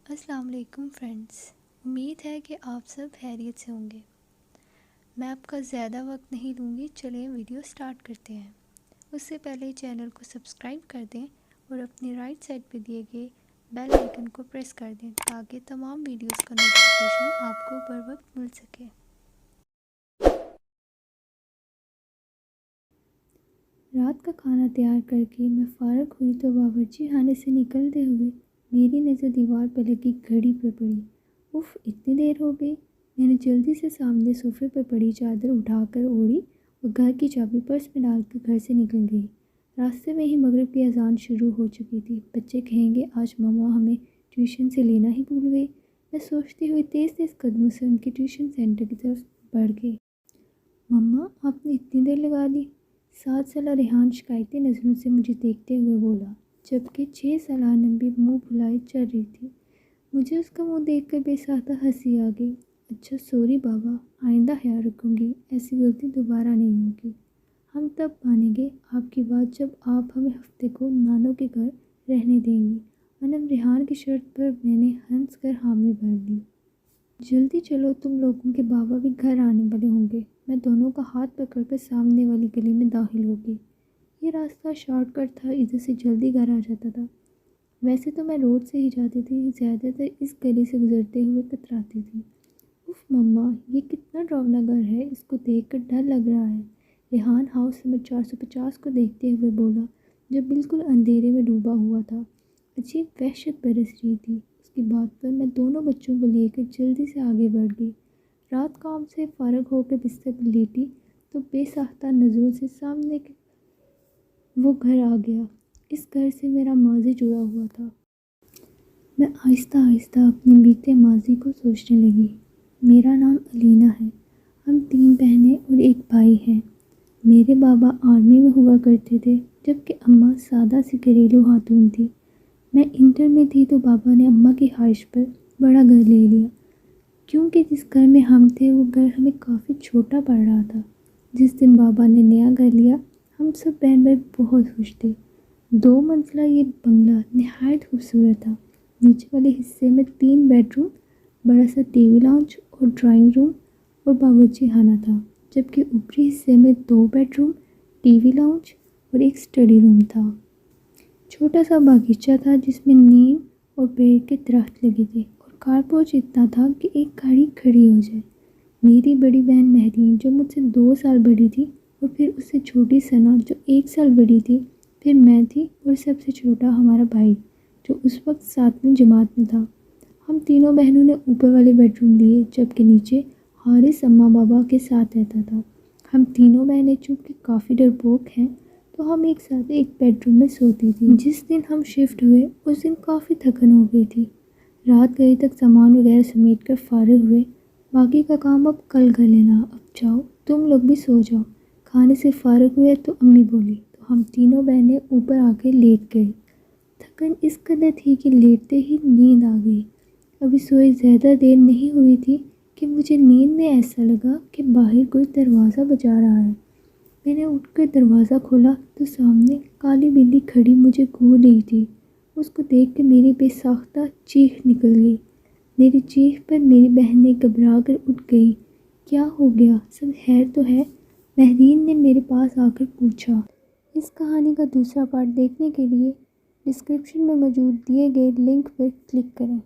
السلام علیکم فرینڈز، امید ہے کہ آپ سب خیریت سے ہوں گے۔ میں آپ کا زیادہ وقت نہیں لوں گی، چلیں ویڈیو سٹارٹ کرتے ہیں۔ اس سے پہلے چینل کو سبسکرائب کر دیں اور اپنی رائٹ سائڈ پہ دیے گئے بیل آئیکن کو پریس کر دیں تاکہ تمام ویڈیوز کا نوٹیفیکیشن آپ کو بر وقت مل سکے۔ رات کا کھانا تیار کر کے میں فارغ ہوئی تو باورچی خانے سے نکلتے ہوئے میری نظر دیوار پہ لگی گھڑی پر پڑی۔ اف، اتنی دیر ہو گئی۔ میں نے جلدی سے سامنے صوفے پر پڑی چادر اٹھا کر اوڑھی اور گھر کی چابی پرس میں ڈال کر گھر سے نکل گئی۔ راستے میں ہی مغرب کی اذان شروع ہو چکی تھی۔ بچے کہیں گے آج مما ہمیں ٹیوشن سے لینا ہی بھول گئی، میں سوچتی ہوئی تیز تیز قدموں سے ان کے ٹیوشن سینٹر کی طرف بڑھ گئی۔ مما، آپ نے اتنی دیر لگا دی؟ 7 سالہ ریحان شکایتی نظروں سے مجھے دیکھتے ہوئے بولا، جبکہ 6 سالہ نبی منہ پھلائے چل رہی تھی۔ مجھے اس کا منہ دیکھ کر بے ساختہ ہنسی آ گئی۔ اچھا سوری بابا، آئندہ خیال رکھوں گی، ایسی غلطی دوبارہ نہیں ہوگی۔ ہم تب مانیں گے آپ کی بات جب آپ ہمیں ہفتے کو نانوں کے گھر رہنے دیں گی۔ انم ریحان کی شرط پر میں نے ہنس کر حامی بھر لی۔ جلدی چلو، تم لوگوں کے بابا بھی گھر آنے والے ہوں گے۔ میں دونوں کا ہاتھ پکڑ کر سامنے والی گلی میں داخل ہو گئی۔ یہ راستہ شارٹ کٹ تھا، ادھر سے جلدی گھر آ جاتا تھا۔ ویسے تو میں روڈ سے ہی جاتی تھی، زیادہ تر اس گلی سے گزرتے ہوئے کتراتی تھی۔ اف مما، یہ کتنا ڈراؤنا گھر ہے، اس کو دیکھ کر ڈر لگ رہا ہے۔ ریحان ہاؤس نمبر 450 کو دیکھتے ہوئے بولا، جو بالکل اندھیرے میں ڈوبا ہوا تھا۔ عجیب وحشت برس رہی تھی۔ اس کی بات پر میں دونوں بچوں کو لے کر جلدی سے آگے بڑھ گئی۔ رات کام سے فارغ ہو کر بستر پر لیٹی تو بے ساختہ نظروں سے سامنے وہ گھر آ گیا۔ اس گھر سے میرا ماضی جڑا ہوا تھا۔ میں آہستہ آہستہ اپنے بیتے ماضی کو سوچنے لگی۔ میرا نام علینا ہے۔ ہم 3 بہنیں اور ایک بھائی ہیں۔ میرے بابا آرمی میں ہوا کرتے تھے، جبکہ اماں سادہ سی گھریلو خاتون تھی۔ میں انٹر میں تھی تو بابا نے اماں کی خواہش پر بڑا گھر لے لیا، کیونکہ جس گھر میں ہم تھے وہ گھر ہمیں کافی چھوٹا پڑ رہا تھا۔ جس دن بابا نے نیا گھر لیا، ہم سب بہن بھائی بہت خوش تھے۔ 2 منزلہ یہ بنگلہ نہایت خوبصورت تھا۔ نیچے والے حصے میں 3 بیڈ روم، بڑا سا ٹی وی لاؤنج اور ڈرائنگ روم اور باورچی خانہ تھا، جبکہ اوپری حصے میں 2 bed room, T V lounge اور ایک اسٹڈی روم تھا۔ چھوٹا سا باغیچہ تھا جس میں نیم اور پیڑ کے درخت لگے تھے اور کار پورچ اتنا تھا کہ ایک گاڑی کھڑی ہو جائے۔ میری بڑی بہن مہرین جو مجھ سے 2 سال بڑی تھی، اور پھر اس سے چھوٹی ثنا جو 1 سال بڑی تھی، پھر میں تھی اور سب سے چھوٹا ہمارا بھائی جو اس وقت 7ویں جماعت میں تھا۔ ہم تینوں بہنوں نے اوپر والے بیڈ روم لیے، جبکہ نیچے حارث اماں بابا کے ساتھ رہتا تھا۔ ہم تینوں بہنیں چونکہ کافی ڈرپوک ہیں تو ہم ایک ساتھ ایک بیڈ روم میں سوتی تھیں۔ جس دن ہم شفٹ ہوئے اس دن کافی تھکن ہو گئی تھی۔ رات گئے تک سامان وغیرہ سمیٹ کر فارغ ہوئے، باقی کا کام اب کل کر لینا، اب جاؤ تم لوگ بھی سو جاؤ۔ کھانے سے فارغ ہوئے تو امی بولی تو ہم تینوں بہنیں اوپر آ کے لیٹ گئے۔ تھکن اس قدر تھی کہ لیٹتے ہی نیند آ گئی۔ ابھی سوئے زیادہ دیر نہیں ہوئی تھی کہ مجھے نیند میں ایسا لگا کہ باہر کوئی دروازہ بجا رہا ہے۔ میں نے اٹھ کر دروازہ کھولا تو سامنے کالی بلی کھڑی مجھے گھور رہی تھی۔ اس کو دیکھ کے میری بے ساختہ چیخ نکل گئی۔ میری چیخ پر میری بہنیں گھبرا کر اٹھ گئی۔ کیا ہو گیا، سب خیر تو ہے؟ مہرین نے میرے پاس آ کر پوچھا۔ اس کہانی کا دوسرا پارٹ دیکھنے کے لیے ڈسکرپشن میں موجود دیے گئے لنک پر کلک کریں۔